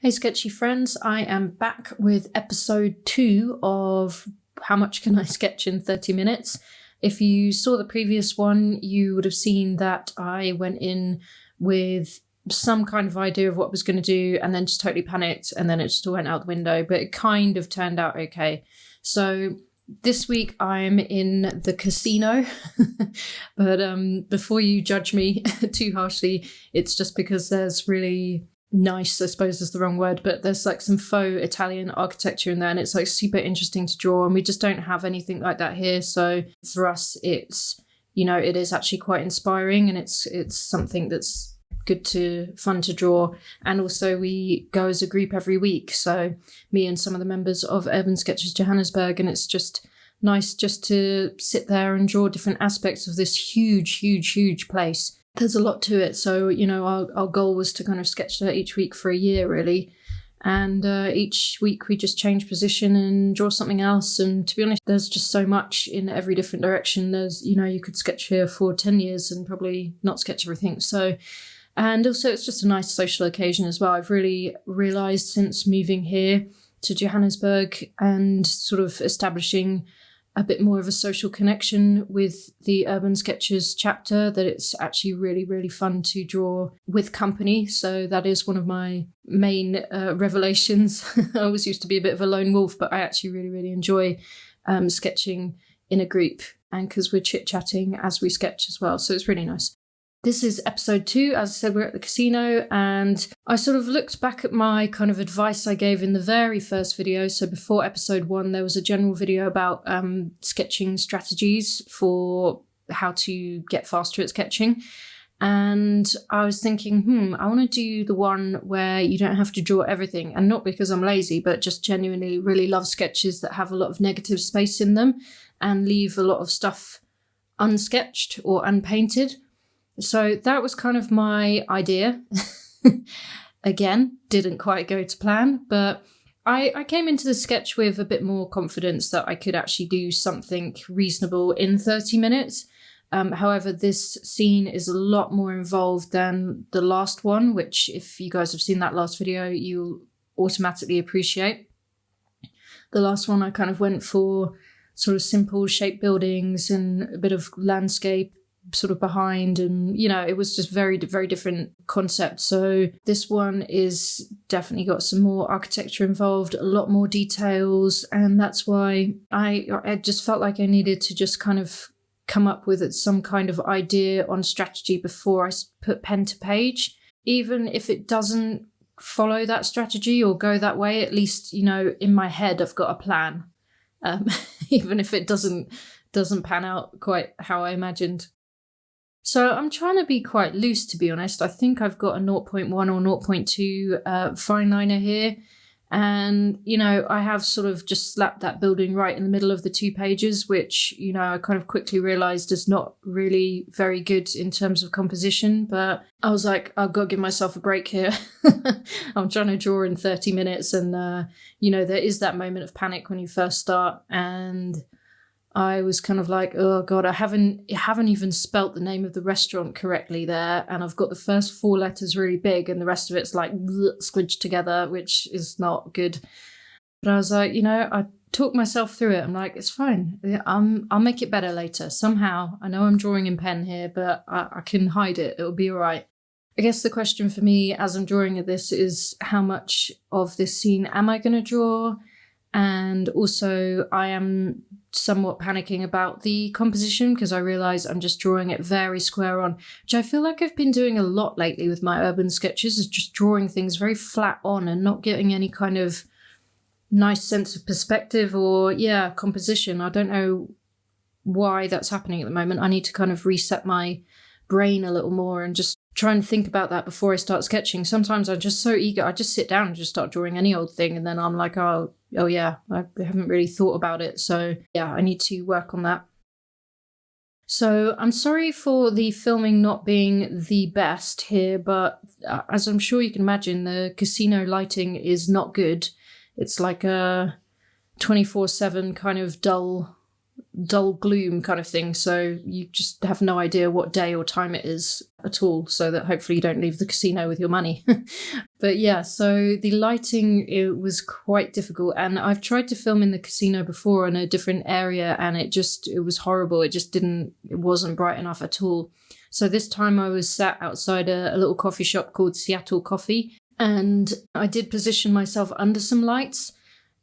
Hey sketchy friends, I am back with episode 2 of How Much Can I Sketch in 30 Minutes? If you saw the previous one, you would have seen that I went in with some kind of idea of what I was going to do and then just totally panicked and then it just all went out the window, but it kind of turned out okay. So this week I'm in the casino, but before you judge me too harshly, it's just because there's really nice, I suppose is the wrong word, but there's like some faux Italian architecture in there and it's like super interesting to draw, and we just don't have anything like that here. So for us, it's, you know, it is actually quite inspiring and it's something that's fun to draw. And also we go as a group every week, so me and some of the members of Urban Sketches Johannesburg, and it's just nice just to sit there and draw different aspects of this huge place. There's a lot to it, so you know, our goal was to kind of sketch that each week for a year really, and each week we just change position and draw something else. And to be honest, there's just so much in every different direction. There's, you know, you could sketch here for 10 years and probably not sketch everything. So, and also it's just a nice social occasion as well. I've really realised since moving here to Johannesburg and sort of establishing a bit more of a social connection with the Urban Sketches chapter that it's actually really fun to draw with company. So that is one of my main revelations. I always used to be a bit of a lone wolf, but I actually really enjoy sketching in a group, and because we're chit-chatting as we sketch as well. So it's really nice. This is episode 2. As I said, we're at the casino, and I sort of looked back at my kind of advice I gave in the very first video. So before episode 1, there was a general video about sketching strategies for how to get faster at sketching. And I was thinking, I want to do the one where you don't have to draw everything. And not because I'm lazy, but just genuinely really love sketches that have a lot of negative space in them and leave a lot of stuff unsketched or unpainted. So that was kind of my idea. Again, didn't quite go to plan, but I came into the sketch with a bit more confidence that I could actually do something reasonable in 30 minutes. However, this scene is a lot more involved than the last one, which if you guys have seen that last video, you'll automatically appreciate. The last one I kind of went for sort of simple shape buildings and a bit of landscape sort of behind, and you know, it was just very different concept. So this one is definitely got some more architecture involved, a lot more details, and that's why I just felt like I needed to just kind of come up with some kind of idea on strategy before I put pen to page. Even if it doesn't follow that strategy or go that way, at least, you know, in my head I've got a plan, even if it doesn't pan out quite how I imagined. So I'm trying to be quite loose, to be honest. I think I've got a 0.1 or 0.2 fine liner here. And, you know, I have sort of just slapped that building right in the middle of the 2 pages, which, you know, I kind of quickly realised is not really very good in terms of composition. But I was like, I've got to give myself a break here. I'm trying to draw in 30 minutes. And, you know, there is that moment of panic when you first start. And I was kind of like, oh God, I haven't even spelt the name of the restaurant correctly there. And I've got the first 4 letters really big and the rest of it's like squidged together, which is not good. But I was like, you know, I talked myself through it. I'm like, it's fine. I'll make it better later. Somehow, I know I'm drawing in pen here, but I can hide it. It'll be all right. I guess the question for me as I'm drawing this is, how much of this scene am I going to draw? And also I am somewhat panicking about the composition because I realise I'm just drawing it very square on, which I feel like I've been doing a lot lately with my urban sketches, is just drawing things very flat on and not getting any kind of nice sense of perspective or, composition. I don't know why that's happening at the moment. I need to kind of reset my brain a little more and just try and think about that before I start sketching. Sometimes I'm just so eager, I just sit down and just start drawing any old thing, and then I'm like, oh yeah, I haven't really thought about it. So yeah, I need to work on that. So I'm sorry for the filming not being the best here, but as I'm sure you can imagine, the casino lighting is not good. It's like a 24/7 kind of dull dull gloom kind of thing, so you just have no idea what day or time it is at all, so that hopefully you don't leave the casino with your money. But yeah, so the lighting, it was quite difficult, and I've tried to film in the casino before in a different area, and it was horrible. It wasn't bright enough at all. So this time I was sat outside a little coffee shop called Seattle Coffee, and I did position myself under some lights.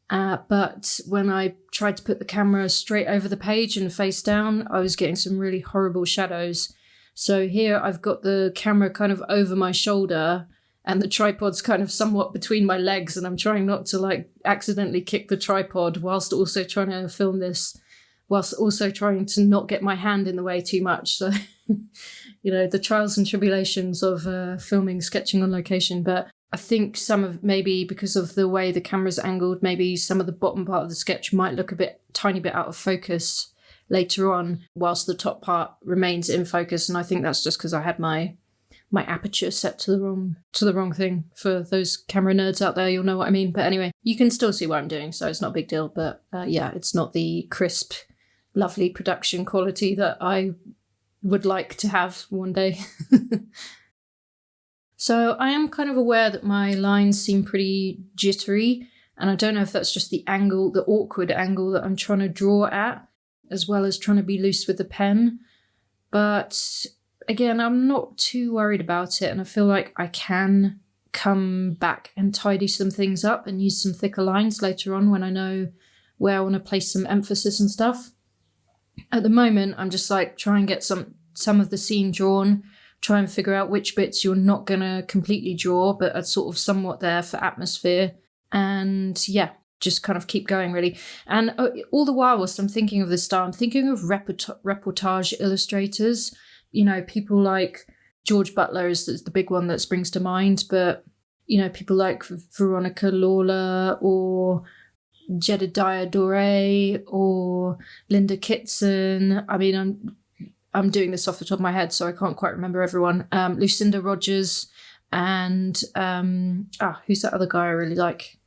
But when I tried to put the camera straight over the page and face down, I was getting some really horrible shadows. So here I've got the camera kind of over my shoulder and the tripod's kind of somewhat between my legs, and I'm trying not to like accidentally kick the tripod whilst also trying to film this, whilst also trying to not get my hand in the way too much. So, the trials and tribulations of filming, sketching on location. But I think maybe because of the way the camera's angled, maybe some of the bottom part of the sketch might look tiny bit out of focus later on, whilst the top part remains in focus. And I think that's just because I had my aperture set to the wrong thing. For those camera nerds out there, you'll know what I mean. But anyway, you can still see what I'm doing, so it's not a big deal. But it's not the crisp, lovely production quality that I would like to have one day. So I am kind of aware that my lines seem pretty jittery, and I don't know if that's just the awkward angle that I'm trying to draw at, as well as trying to be loose with the pen. But again, I'm not too worried about it, and I feel like I can come back and tidy some things up and use some thicker lines later on when I know where I want to place some emphasis and stuff. At the moment, I'm just like try and get some of the scene drawn, try and figure out which bits you're not going to completely draw, but are sort of somewhat there for atmosphere. And yeah, just kind of keep going, really. And all the while, whilst I'm thinking of this style, I'm thinking of reportage illustrators. People like George Butler is the big one that springs to mind, but, people like Veronica Lawler or Jedediah Doré or Linda Kitson. I mean, I'm doing this off the top of my head, so I can't quite remember everyone. Lucinda Rogers and who's that other guy I really like?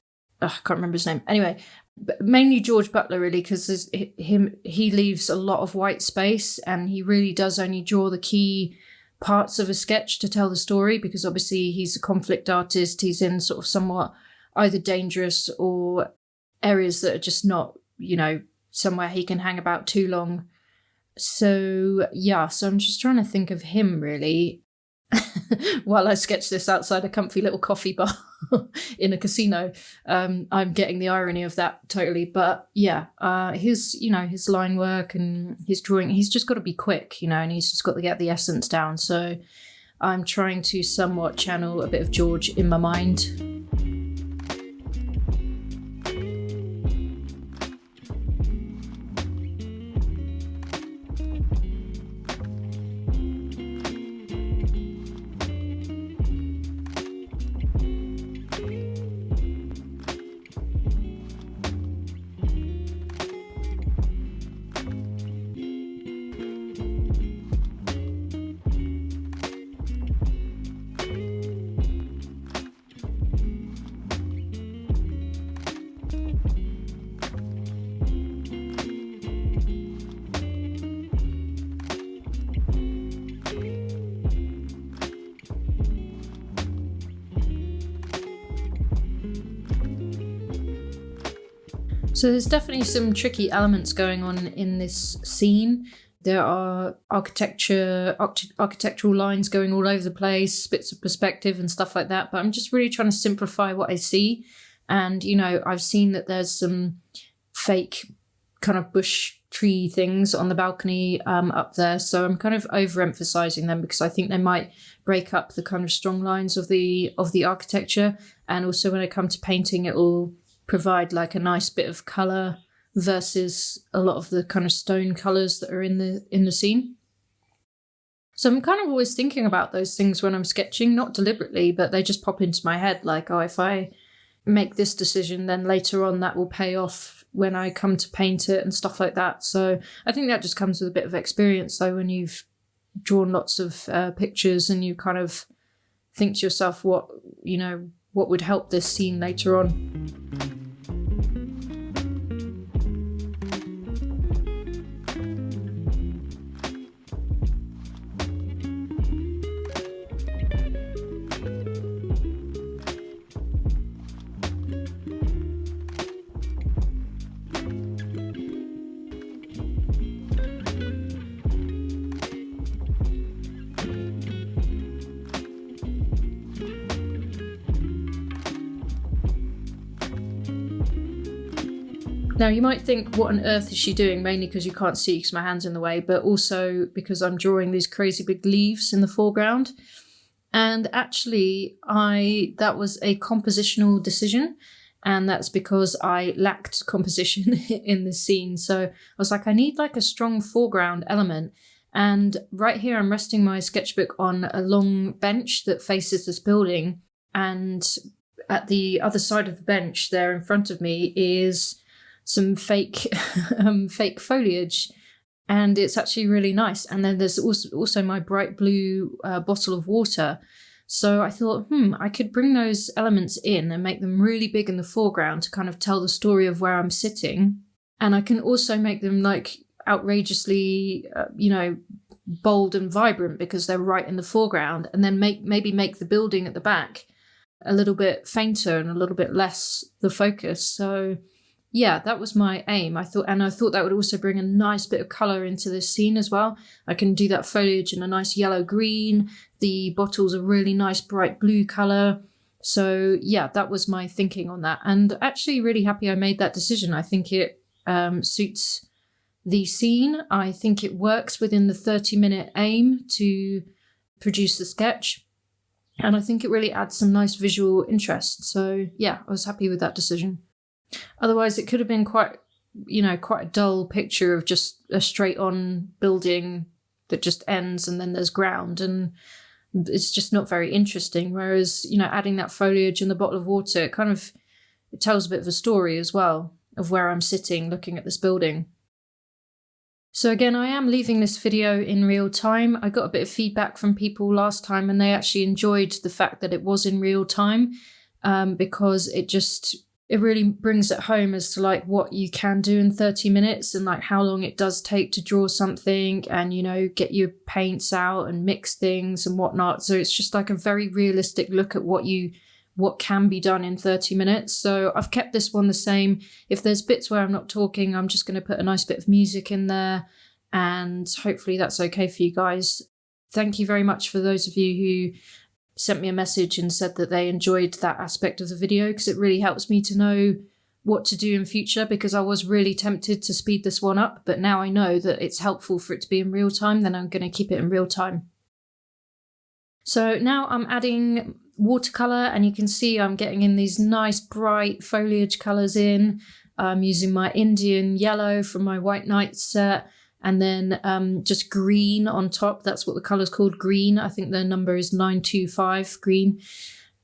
I can't remember his name. Anyway, but mainly George Butler, really, because he leaves a lot of white space, and he really does only draw the key parts of a sketch to tell the story, because obviously he's a conflict artist. He's in sort of somewhat either dangerous or areas that are just not, somewhere he can hang about too long. So I'm just trying to think of him, really, while I sketch this outside a comfy little coffee bar in a casino. I'm getting the irony of that totally. But his line work and his drawing, he's just got to be quick, and he's just got to get the essence down. So I'm trying to somewhat channel a bit of George in my mind. So there's definitely some tricky elements going on in this scene. There are architectural lines going all over the place, bits of perspective and stuff like that. But I'm just really trying to simplify what I see. And, I've seen that there's some fake kind of bush tree things on the balcony up there. So I'm kind of overemphasizing them because I think they might break up the kind of strong lines of the architecture. And also when I come to painting, it will provide like a nice bit of color versus a lot of the kind of stone colors that are in the scene. So I'm kind of always thinking about those things when I'm sketching, not deliberately, but they just pop into my head like, oh, if I make this decision, then later on that will pay off when I come to paint it and stuff like that. So I think that just comes with a bit of experience, though, when you've drawn lots of pictures and you kind of think to yourself what would help this scene later on. Now, you might think, what on earth is she doing? Mainly because you can't see because my hand's in the way, but also because I'm drawing these crazy big leaves in the foreground. And actually, that was a compositional decision. And that's because I lacked composition in the scene. So I was like, I need like a strong foreground element. And right here, I'm resting my sketchbook on a long bench that faces this building. And at the other side of the bench there in front of me is some fake foliage, and it's actually really nice. And then there's also my bright blue bottle of water. So I thought, I could bring those elements in and make them really big in the foreground to kind of tell the story of where I'm sitting. And I can also make them like outrageously, bold and vibrant because they're right in the foreground, and then maybe make the building at the back a little bit fainter and a little bit less the focus. So yeah, that was my aim. I thought that would also bring a nice bit of colour into this scene as well. I can do that foliage in a nice yellow-green. The bottle's a really nice bright blue colour. So yeah, that was my thinking on that. And actually really happy I made that decision. I think it suits the scene. I think it works within the 30-minute aim to produce the sketch. And I think it really adds some nice visual interest. So yeah, I was happy with that decision. Otherwise, it could have been quite a dull picture of just a straight-on building that just ends and then there's ground, and it's just not very interesting. Whereas, adding that foliage and the bottle of water, it tells a bit of a story as well of where I'm sitting looking at this building. So again, I am leaving this video in real time. I got a bit of feedback from people last time, and they actually enjoyed the fact that it was in real time, because it really brings it home as to like what you can do in 30 minutes and like how long it does take to draw something and, get your paints out and mix things and whatnot. So it's just like a very realistic look at what can be done in 30 minutes. So I've kept this one the same. If there's bits where I'm not talking, I'm just going to put a nice bit of music in there, and hopefully that's okay for you guys. Thank you very much for those of you who sent me a message and said that they enjoyed that aspect of the video, because it really helps me to know what to do in future, because I was really tempted to speed this one up, but now I know that it's helpful for it to be in real time, then I'm going to keep it in real time. So now I'm adding watercolour, and you can see I'm getting in these nice bright foliage colours in. I'm using my Indian yellow from my White Night set, and then just green on top. That's what the colour's called, green. I think the number is 925, green.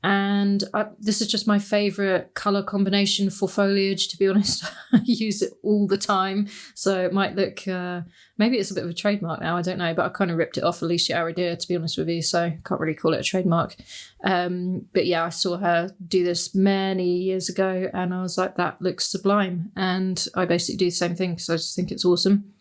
And this is just my favourite colour combination for foliage, to be honest. I use it all the time. So it might look, maybe it's a bit of a trademark now, I don't know, but I kind of ripped it off Alicia Aridia, to be honest with you, so can't really call it a trademark. But yeah, I saw her do this many years ago, and I was like, that looks sublime. And I basically do the same thing, because I just think it's awesome.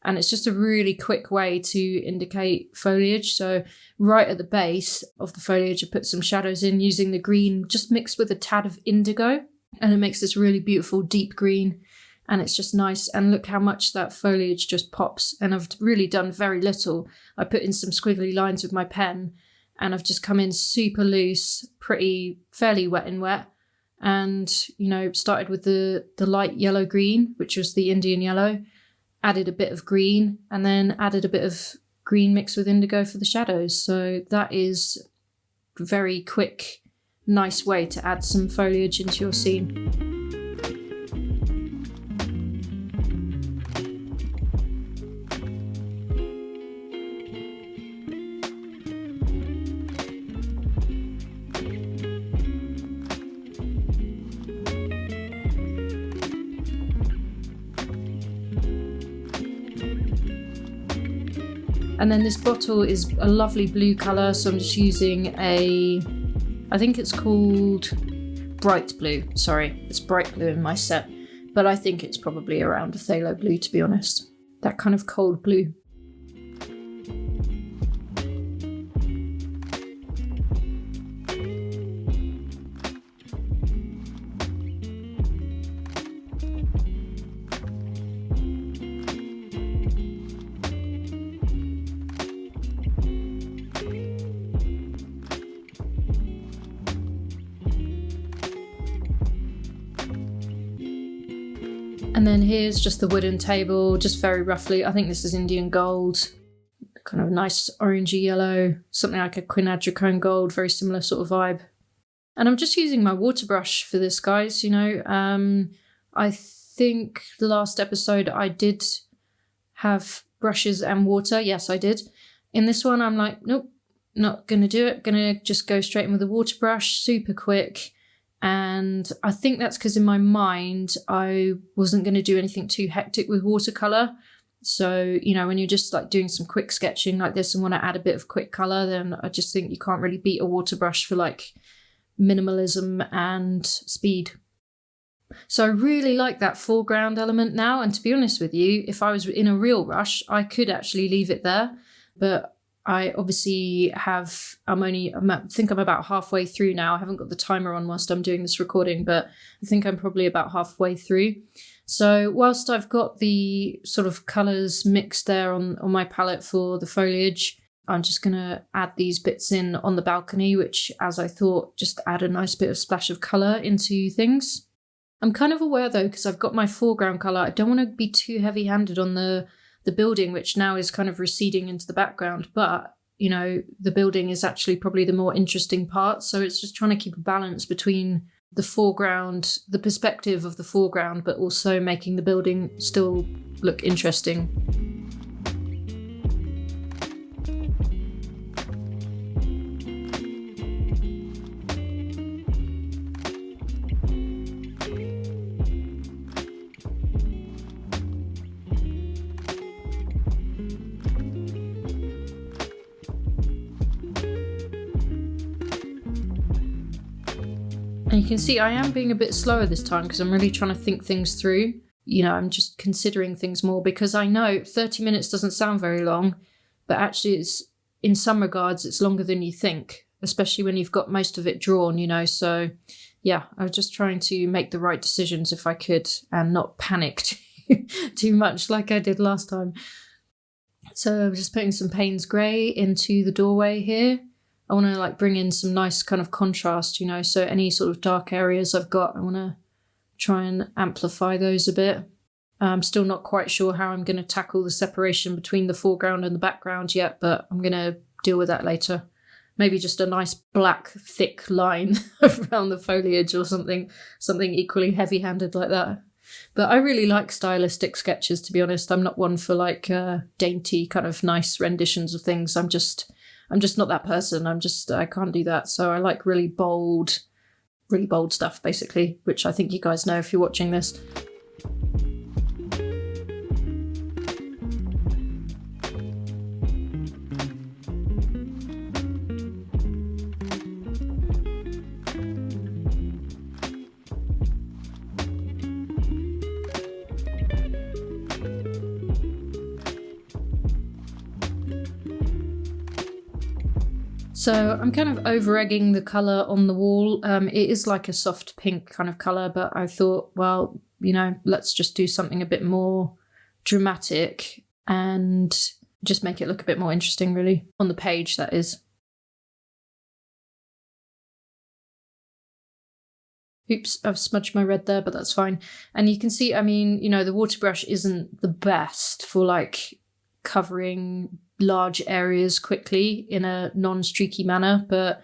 And it's just a really quick way to indicate foliage. So right at the base of the foliage, I put some shadows in using the green, just mixed with a tad of indigo. And it makes this really beautiful deep green. And it's just nice. And look how much that foliage just pops. And I've really done very little. I put in some squiggly lines with my pen, and I've just come in super loose, fairly wet in wet. And, started with the light yellow green, which was the Indian yellow. Added a bit of green, and then added a bit of green mixed with indigo for the shadows. So that is a very quick, nice way to add some foliage into your scene. And then this bottle is a lovely blue colour, so I'm just using I think it's called bright blue. Sorry, it's bright blue in my set, but I think it's probably around a phthalo blue, to be honest. That kind of cold blue. And then here's just the wooden table, just very roughly. I think this is Indian gold, kind of nice orangey yellow, something like a quinacridone gold, very similar sort of vibe. And I'm just using my water brush for this, guys. I think the last episode I did have brushes and water. Yes, I did. In this one, I'm like, nope, not going to do it. Going to just go straight in with a water brush, super quick. And I think that's because in my mind, I wasn't going to do anything too hectic with watercolour. So, when you're just like doing some quick sketching like this and want to add a bit of quick colour, then I just think you can't really beat a water brush for like minimalism and speed. So I really like that foreground element now. And to be honest with you, if I was in a real rush, I could actually leave it there. But I obviously I think I'm about halfway through now. I haven't got the timer on whilst I'm doing this recording, but I think I'm probably about halfway through. So whilst I've got the sort of colours mixed there on my palette for the foliage, I'm just going to add these bits in on the balcony, which, as I thought, just add a nice bit of splash of colour into things. I'm kind of aware, though, because I've got my foreground colour, I don't want to be too heavy-handed on the building, which now is kind of receding into the background. But, the building is actually probably the more interesting part. So it's just trying to keep a balance between the foreground, the perspective of the foreground, but also making the building still look interesting. And you can see I am being a bit slower this time because I'm really trying to think things through. I'm just considering things more because I know 30 minutes doesn't sound very long, but actually it's, in some regards, it's longer than you think, especially when you've got most of it drawn, So yeah, I was just trying to make the right decisions if I could and not panic too much like I did last time. So I'm just putting some Payne's Grey into the doorway here. I want to bring in some nice kind of contrast, so any sort of dark areas I've got, I want to try and amplify those a bit. I'm still not quite sure how I'm going to tackle the separation between the foreground and the background yet, but I'm going to deal with that later. Maybe just a nice black, thick line around the foliage or something equally heavy-handed like that. But I really like stylistic sketches, to be honest. I'm not one for dainty kind of nice renditions of things. I'm just not that person. I can't do that. So I like really bold stuff, basically, which I think you guys know if you're watching this. So I'm kind of over-egging the colour on the wall. It is like a soft pink kind of colour, but I thought, well, let's just do something a bit more dramatic and just make it look a bit more interesting, really, on the page, that is. Oops, I've smudged my red there, but that's fine. And you can see, the water brush isn't the best for covering large areas quickly in a non-streaky manner, but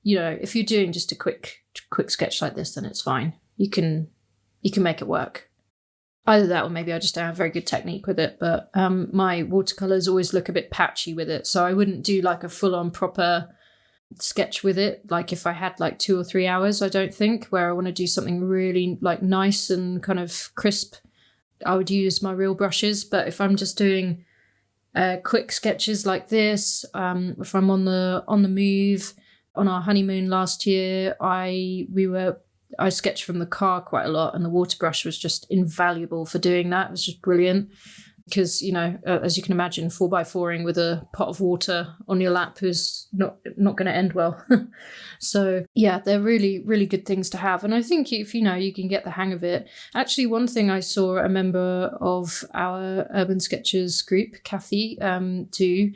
if you're doing just a quick sketch like this, then it's fine. You can make it work. Either that or maybe I just don't have very good technique with it, but my watercolors always look a bit patchy with it, so I wouldn't do a full-on proper sketch with it if I had 2 or 3 hours, I don't think, where I want to do something really nice and kind of crisp. I would use my real brushes, but if I'm just doing quick sketches like this, if I'm on the move. On our honeymoon last year, I sketched from the car quite a lot, and the water brush was just invaluable for doing that. It was just brilliant because, as you can imagine, 4x4ing with a pot of water on your lap is not going to end well. So yeah, they're really, really good things to have. And I think if you can get the hang of it. Actually, one thing I saw a member of our Urban Sketchers group, Kathy, do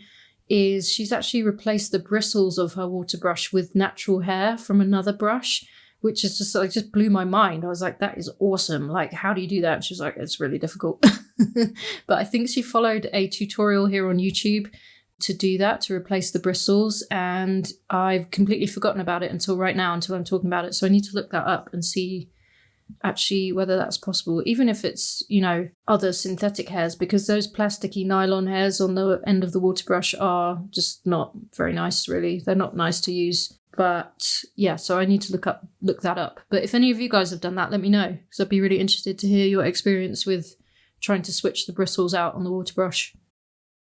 is she's actually replaced the bristles of her water brush with natural hair from another brush, which is just like just blew my mind. I was like, that is awesome. Like, how do you do that? And she was like, it's really difficult. But I think she followed a tutorial here on YouTube to do that, to replace the bristles, and I've completely forgotten about it until right now, until I'm talking about it. So I need to look that up and see actually whether that's possible, even if it's, you know, other synthetic hairs, because those plasticky nylon hairs on the end of the water brush are just not very nice, really. They're not nice to use. But yeah, so I need to look that up. But if any of you guys have done that, let me know, because I'd be really interested to hear your experience with trying to switch the bristles out on the water brush.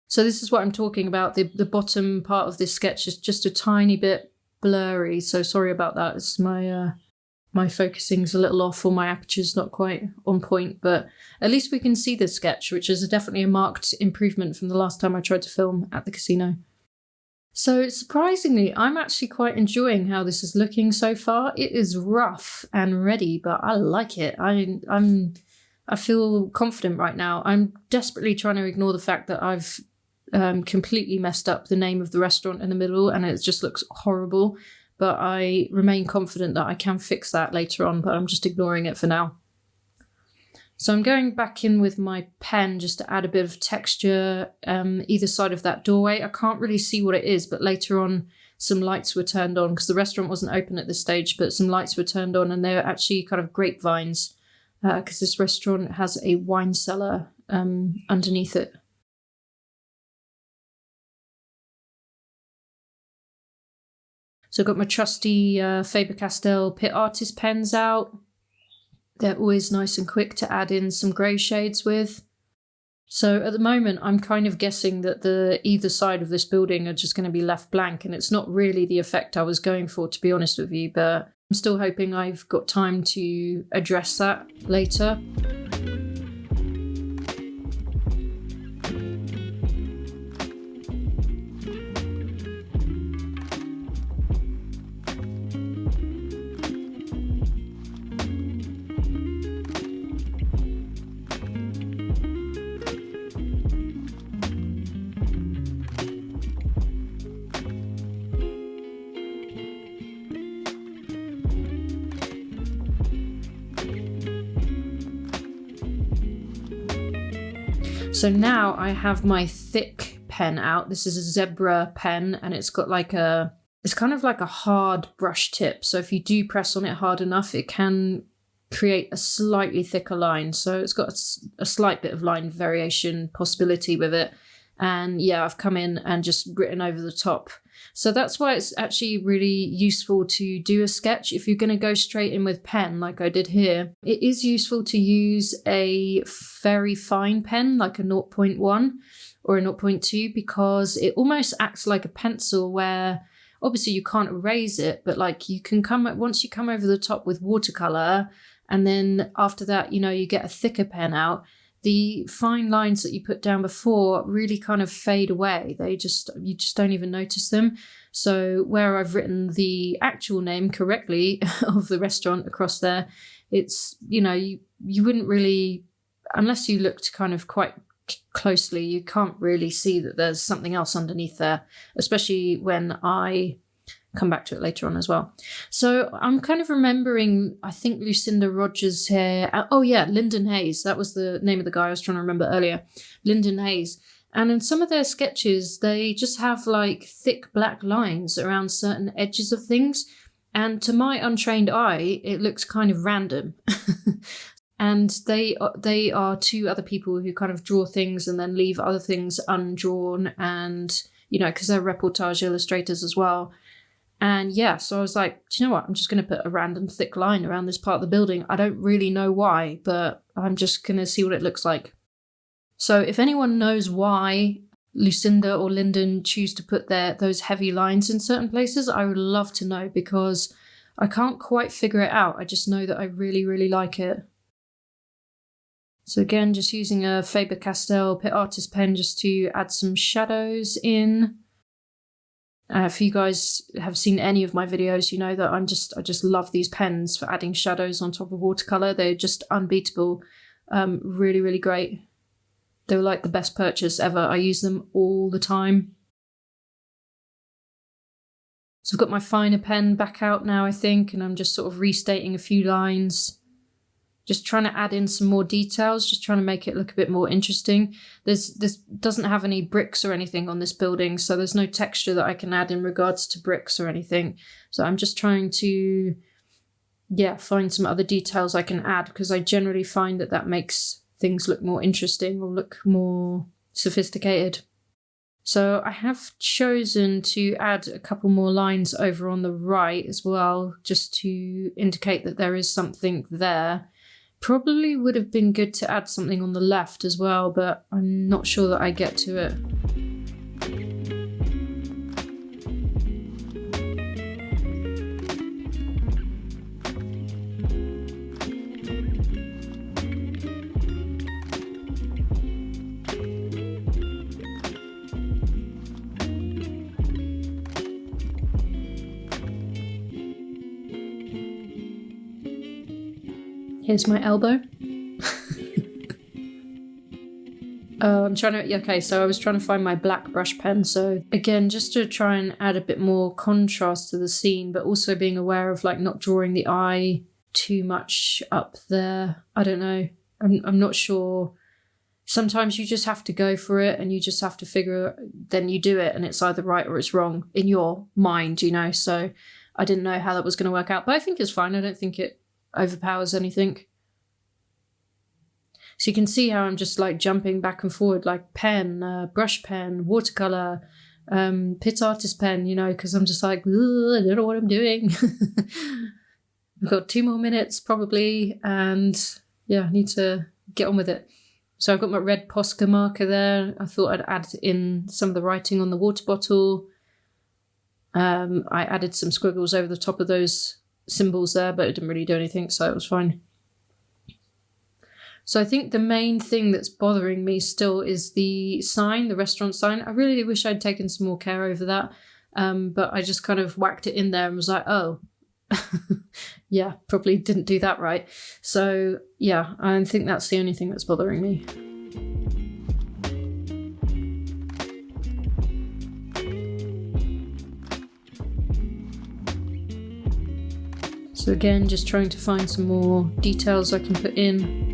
So this is what I'm talking about. The bottom part of this sketch is just a tiny bit blurry, so sorry about that. It's my focusing's a little off, or my aperture's not quite on point, but at least we can see the sketch, which is definitely a marked improvement from the last time I tried to film at the casino. So surprisingly, I'm actually quite enjoying how this is looking so far. It is rough and ready, but I like it. I feel confident right now. I'm desperately trying to ignore the fact that I've completely messed up the name of the restaurant in the middle, and it just looks horrible. But I remain confident that I can fix that later on, but I'm just ignoring it for now. So I'm going back in with my pen just to add a bit of texture either side of that doorway. I can't really see what it is, but later on some lights were turned on, because the restaurant wasn't open at this stage, but some lights were turned on, and they're actually kind of grapevines, because this restaurant has a wine cellar underneath it. So I've got my trusty Faber-Castell Pit Artist pens out. They're always nice and quick to add in some grey shades with. So at the moment, I'm kind of guessing that the either side of this building are just going to be left blank, and it's not really the effect I was going for, to be honest with you, but I'm still hoping I've got time to address that later. So now I have my thick pen out. This is a zebra pen, and it's got it's kind of like a hard brush tip. So if you do press on it hard enough, it can create a slightly thicker line. So it's got a slight bit of line variation possibility with it. And yeah, I've come in and just written over the top. So that's why it's actually really useful to do a sketch. If you're going to go straight in with pen, like I did here, it is useful to use a very fine pen, like a 0.1 or a 0.2, because it almost acts like a pencil, where obviously you can't erase it, but like you can once you come over the top with watercolor, and then after that, you know, you get a thicker pen out, the fine lines that you put down before really kind of fade away. You just don't even notice them. So where I've written the actual name correctly of the restaurant across there, it's, you know, you wouldn't really, unless you looked kind of quite closely, you can't really see that there's something else underneath there, especially when I come back to it later on as well. So I'm kind of remembering, I think Lucinda Rogers here. Oh yeah, Lyndon Hayes. That was the name of the guy I was trying to remember earlier. Lyndon Hayes. And in some of their sketches, they just have like thick black lines around certain edges of things. And to my untrained eye, it looks kind of random. And they are two other people who kind of draw things and then leave other things undrawn. And, you know, because they're reportage illustrators as well. And yeah, so I was like, do you know what? I'm just going to put a random thick line around this part of the building. I don't really know why, but I'm just going to see what it looks like. So if anyone knows why Lucinda or Lyndon choose to put those heavy lines in certain places, I would love to know, because I can't quite figure it out. I just know that I really, really like it. So again, just using a Faber-Castell Pit Artist pen just to add some shadows in. If you guys have seen any of my videos, you know that I just love these pens for adding shadows on top of watercolor. They're just unbeatable. Really, really great. They were like the best purchase ever. I use them all the time. So I've got my finer pen back out now, I think, and I'm just sort of restating a few lines. Just trying to add in some more details, just trying to make it look a bit more interesting. This doesn't have any bricks or anything on this building, so there's no texture that I can add in regards to bricks or anything. So I'm just trying to, find some other details I can add, because I generally find that makes things look more interesting or look more sophisticated. So I have chosen to add a couple more lines over on the right as well, just to indicate that there is something there. Probably would have been good to add something on the left as well, but I'm not sure that I get to it. Here's my elbow. So I was trying to find my black brush pen. So again, just to try and add a bit more contrast to the scene, but also being aware of like not drawing the eye too much up there. I don't know. I'm not sure. Sometimes you just have to go for it and you just have to figure, then you do it and it's either right or it's wrong in your mind, So I didn't know how that was going to work out, but I think it's fine. I don't think it overpowers anything. So you can see how I'm just like jumping back and forward, like pen, brush pen, watercolor, Pit Artist pen, because I'm just like, I don't know what I'm doing. I've got 2 more minutes probably, and I need to get on with it. So I've got my red Posca marker there. I thought I'd add in some of the writing on the water bottle. I added some squiggles over the top of those symbols there, but it didn't really do anything, so it was fine. So I think the main thing that's bothering me still is the sign, the restaurant sign. I really wish I'd taken some more care over that, but I just kind of whacked it in there and was like, oh, probably didn't do that right. So I think that's the only thing that's bothering me. So again, just trying to find some more details I can put in.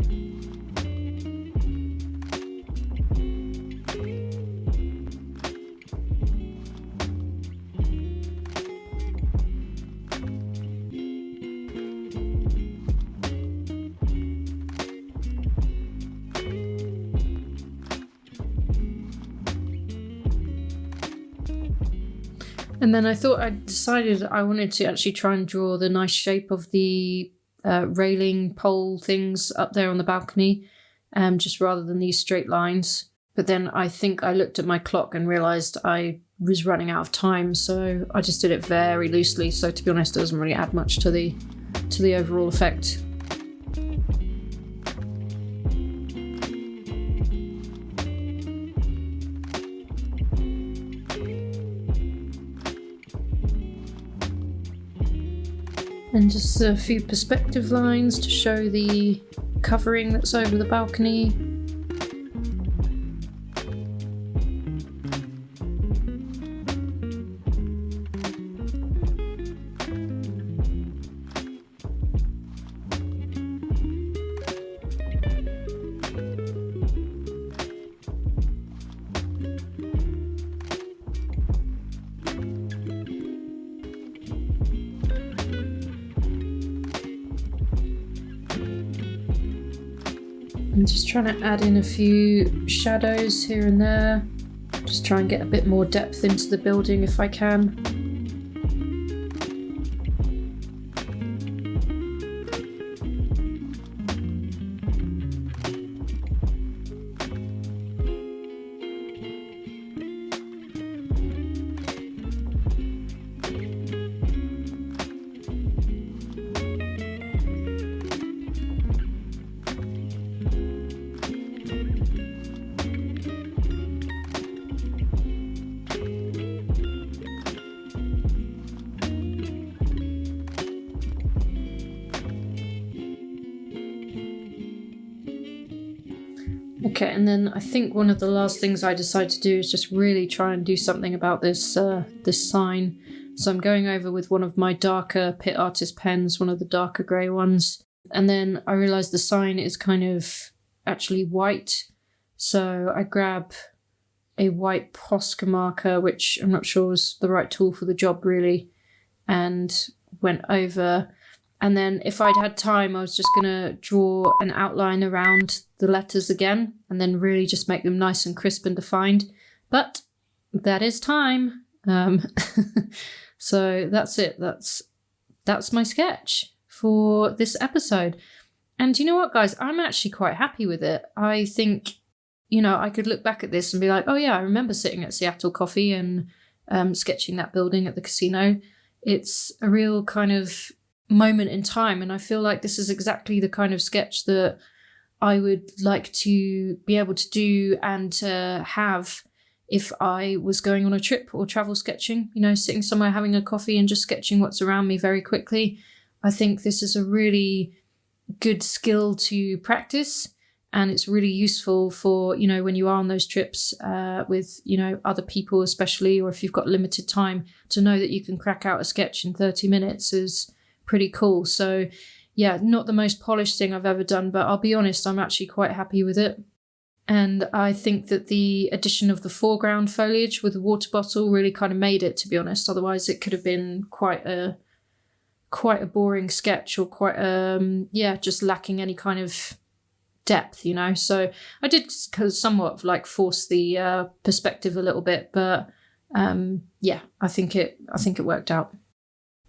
And then I decided I wanted to actually try and draw the nice shape of the railing pole things up there on the balcony, just rather than these straight lines. But then I think I looked at my clock and realised I was running out of time, so I just did it very loosely. So to be honest, it doesn't really add much to the overall effect. And just a few perspective lines to show the covering that's over the balcony. I'm just trying to add in a few shadows here and there. Just try and get a bit more depth into the building if I can. Okay, and then I think one of the last things I decided to do is just really try and do something about this this sign. So I'm going over with one of my darker Pit Artist pens, one of the darker grey ones. And then I realised the sign is kind of actually white. So I grab a white Posca marker, which I'm not sure was the right tool for the job really, and went over. And then if I'd had time, I was just going to draw an outline around the letters again and then really just make them nice and crisp and defined. But that is time. So that's it. That's my sketch for this episode. And you know what, guys? I'm actually quite happy with it. I think, I could look back at this and be like, oh yeah, I remember sitting at Seattle Coffee and sketching that building at the casino. It's a real kind of moment in time, and I feel like this is exactly the kind of sketch that I would like to be able to do and to have if I was going on a trip or travel sketching, sitting somewhere having a coffee and just sketching what's around me very quickly. I think this is a really good skill to practice, and it's really useful for, when you are on those trips with, other people especially, or if you've got limited time, to know that you can crack out a sketch in 30 minutes is pretty cool. So yeah, not the most polished thing I've ever done, but I'll be honest, I'm actually quite happy with it. And I think that the addition of the foreground foliage with the water bottle really kind of made it, to be honest. Otherwise it could have been quite a boring sketch, or quite just lacking any kind of depth, So I did somewhat like force the perspective a little bit, but I think it worked out.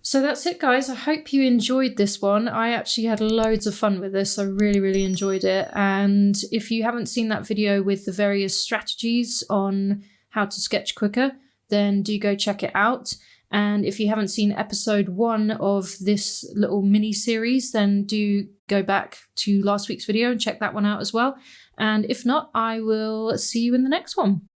So that's it, guys. I hope you enjoyed this one. I actually had loads of fun with this. I really, really enjoyed it. And if you haven't seen that video with the various strategies on how to sketch quicker, then do go check it out. And if you haven't seen episode 1 of this little mini series, then do go back to last week's video and check that one out as well. And if not, I will see you in the next one.